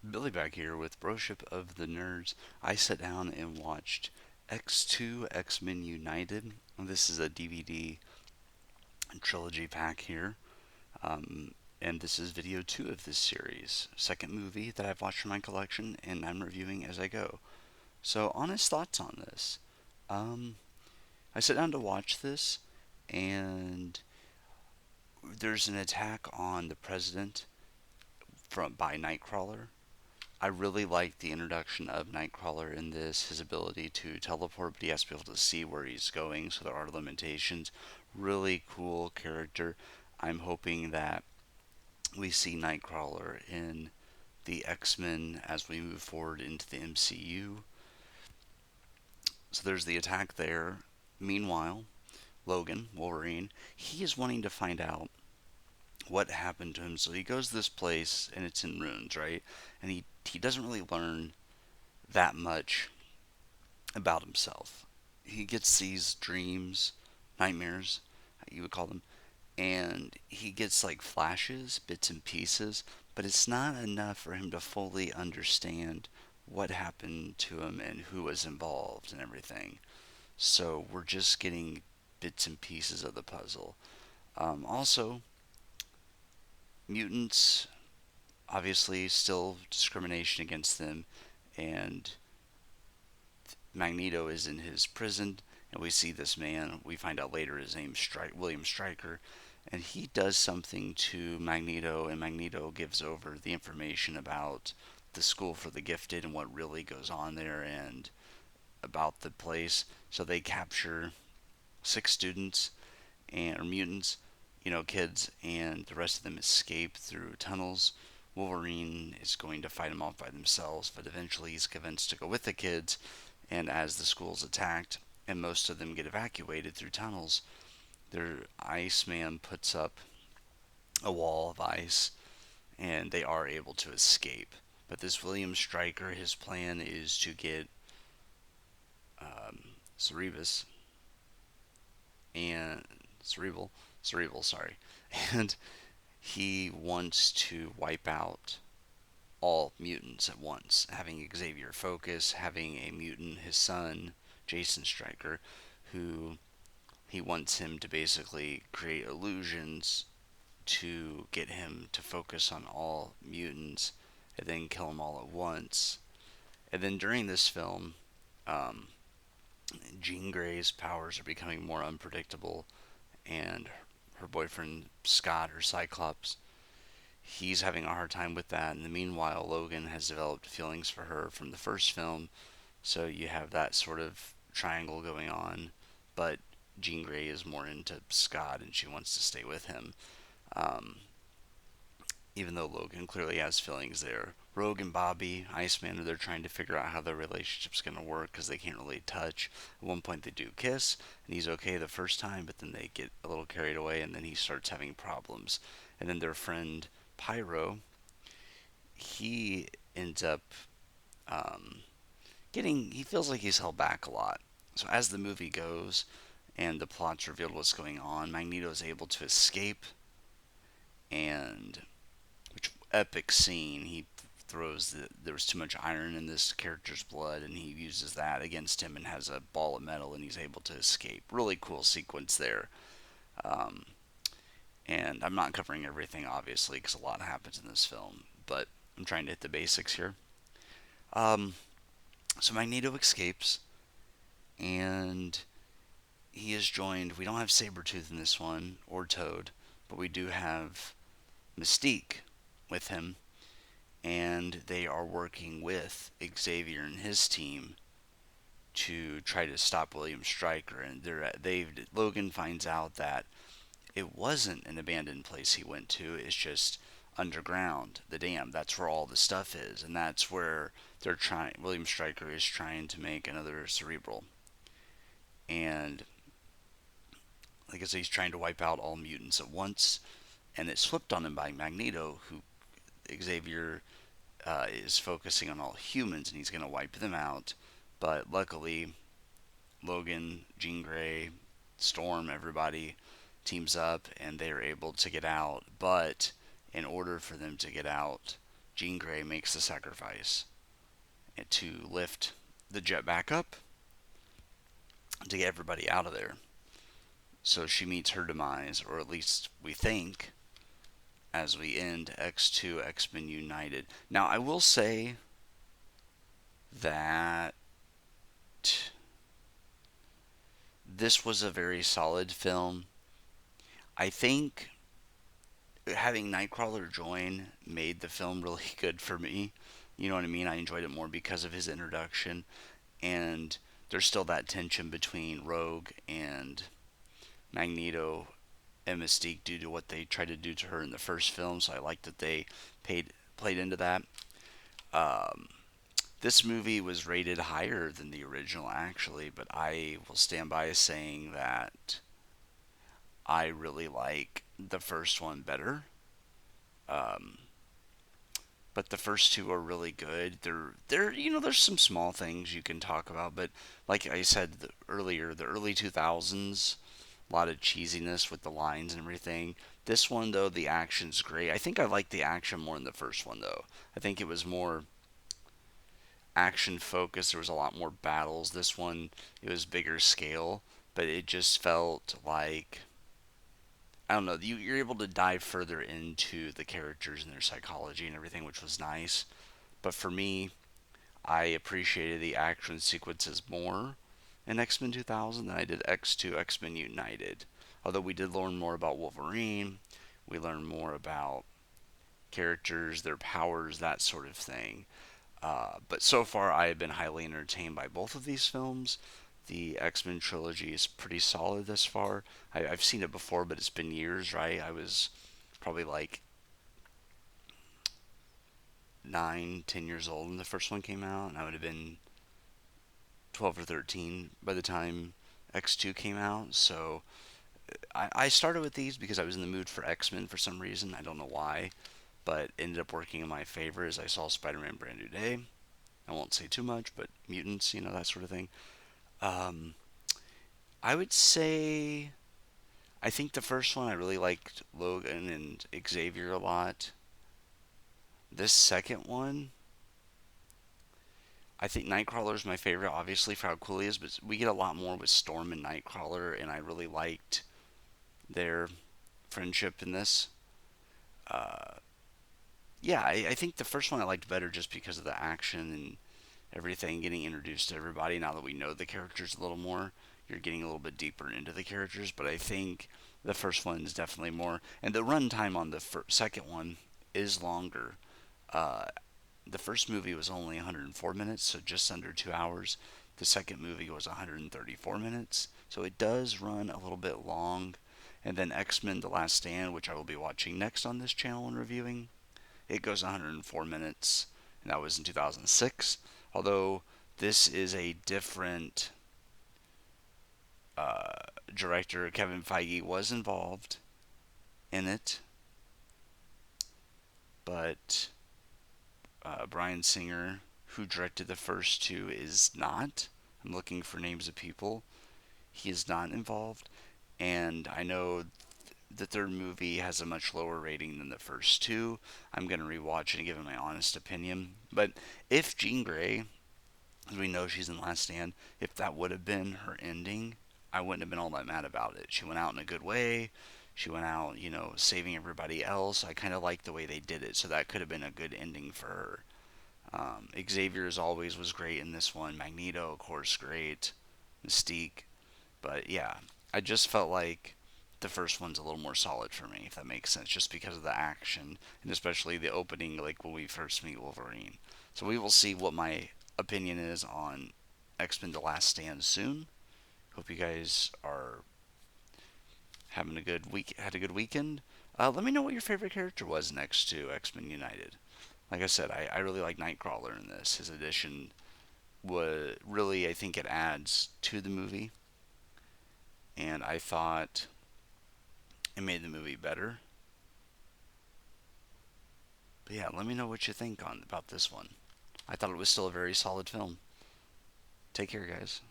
Billy back here with Broship of the Nerds. I sat down and watched X2 X-Men United. This is a DVD trilogy pack here. Um, and this is video 2 of this series. Second movie that I've watched from my collection, and I'm reviewing as I go. So, honest thoughts on this. Um, I sat down to watch this, and there's an attack on the president by Nightcrawler. I really like the introduction of Nightcrawler in this, his ability to teleport, but he has to be able to see where he's going, so there are limitations. Really cool character. I'm hoping that we see Nightcrawler in the X-Men as we move forward into the MCU. So there's the attack there. Meanwhile, Logan, Wolverine, he is wanting to find out what happened to him. So he goes to this place and it's in ruins, right? And he doesn't really learn that much about himself. He gets these dreams, nightmares, you would call them, and he gets like flashes, bits and pieces, but it's not enough for him to fully understand what happened to him and who was involved and everything. So we're just getting bits and pieces of the puzzle. Also, mutants, obviously, still discrimination against them, and Magneto is in his prison, and we see this man. We find out later his name's William Stryker, and he does something to Magneto, and Magneto gives over the information about the school for the gifted and what really goes on there and about the place. So they capture 6 students and or mutants, kids, and the rest of them escape through tunnels. Wolverine is going to fight them off by themselves, but eventually he's convinced to go with the kids. And as the school's attacked and most of them get evacuated through tunnels, their Iceman puts up a wall of ice and they are able to escape. But this William Stryker, his plan is to get Cerebus and Cerebral, sorry, and he wants to wipe out all mutants at once, having Xavier focus, having a mutant, his son, Jason Stryker, who he wants him to basically create illusions to get him to focus on all mutants and then kill them all at once. And then during this film, um, Jean Grey's powers are becoming more unpredictable, and her boyfriend Scott, or Cyclops, he's having a hard time with that. In the meanwhile, Logan has developed feelings for her from the first film, so you have that sort of triangle going on. But Jean Grey is more into Scott and she wants to stay with him. Um, Even though Logan clearly has feelings there. Rogue and Bobby, Iceman, they're trying to figure out how their relationship's going to work because they can't really touch. At one point, they do kiss, and he's okay the first time, but then they get a little carried away, and then he starts having problems. And then their friend Pyro, he ends up um, he feels like he's held back a lot. So as the movie goes and the plot's revealed what's going on, Magneto is able to escape, and which epic scene. He throws there was too much iron in this character's blood, and he uses that against him and has a ball of metal, and he's able to escape. Really cool sequence there. Um, and I'm not covering everything, obviously, because a lot happens in this film, but I'm trying to hit the basics here. Um, so Magneto escapes, and he is joined. We don't have Sabretooth in this one, or Toad, but we do have Mystique with him, and they are working with Xavier and his team to try to stop William Stryker. And they Logan finds out that it wasn't an abandoned place he went to. It's just underground, the dam. That's where all the stuff is, and that's where they're trying. William Stryker is trying to make another Cerebral, and like I said, he's trying to wipe out all mutants at once. And it's flipped on him by Magneto, who Xavier is focusing on all humans and he's going to wipe them out. But luckily, Logan, Jean Grey, Storm, everybody teams up and they're able to get out. But in order for them to get out, Jean Grey makes the sacrifice to lift the jet back up to get everybody out of there. So she meets her demise, or at least we think, as we end X2 X-Men United. Now, I will say that this was a very solid film. I think having Nightcrawler join made the film really good for me. You know what I mean? I enjoyed it more because of his introduction, and there's still that tension between Rogue and Magneto and Mystique due to what they tried to do to her in the first film. So I like that they played into that. Um, this movie was rated higher than the original, actually, but I will stand by saying that I really like the first one better. Um, but the first two are really good. There's some small things you can talk about, but like I said earlier, the early 2000s, a lot of cheesiness with the lines and everything. This one though, the action's great. I think I like the action more in the first one though. I think it was more action focused. There was a lot more battles. This one, it was bigger scale, but it just felt like, I don't know. You're able to dive further into the characters and their psychology and everything, which was nice. But for me, I appreciated the action sequences more in X-Men 2000 than I did X2 X-Men United. Although we did learn more about Wolverine, we learned more about characters, their powers, that sort of thing. But so far, I have been highly entertained by both of these films. The X-Men trilogy is pretty solid thus far. I've seen it before, but it's been years, right? I was probably like 9, 10 years old when the first one came out, and I would have been 12 or 13 by the time X2 came out. So I started with these because I was in the mood for X-Men for some reason. I don't know why, but ended up working in my favor as I saw Spider-Man Brand New Day. I won't say too much, but mutants, that sort of thing. Um, I would say I think the first one I really liked Logan and Xavier a lot. This second one, I think Nightcrawler is my favorite, obviously for how cool he is, but we get a lot more with Storm and Nightcrawler, and I really liked their friendship in this. Uh, yeah, I think the first one I liked better just because of the action and everything, getting introduced to everybody. Now that we know the characters a little more, you're getting a little bit deeper into the characters. But I think the first one is definitely more, and the runtime on the second one is longer. Uh, the first movie was only 104 minutes, so just under 2 hours. The second movie was 134 minutes, so it does run a little bit long. And then X Men The Last Stand, which I will be watching next on this channel and reviewing, it goes 104 minutes, and that was in 2006. Although this is a different uh, director, Kevin Feige was involved in it, but Bryan Singer, who directed the first two, is not. I'm looking for names of people. He is not involved, and I know the third movie has a much lower rating than the first two. I'm going to rewatch it and give it my honest opinion. But if Jean Grey, as we know she's in Last Stand, if that would have been her ending, I wouldn't have been all that mad about it. She went out in a good way. She went out, saving everybody else. I kind of like the way they did it, so that could have been a good ending for her. Xavier, as always, was great in this one. Magneto, of course, great. Mystique. But yeah, I just felt like the first one's a little more solid for me, if that makes sense, just because of the action and especially the opening, like when we first meet Wolverine. So we will see what my opinion is on X Men: The Last Stand soon. Hope you guys are having a good week, had a good weekend. Let me know what your favorite character was next to X Men United. Like I said, I really like Nightcrawler in this. His addition was really, I think it adds to the movie, and I thought it made the movie better. But yeah, let me know what you think on about this one. I thought it was still a very solid film. Take care, guys.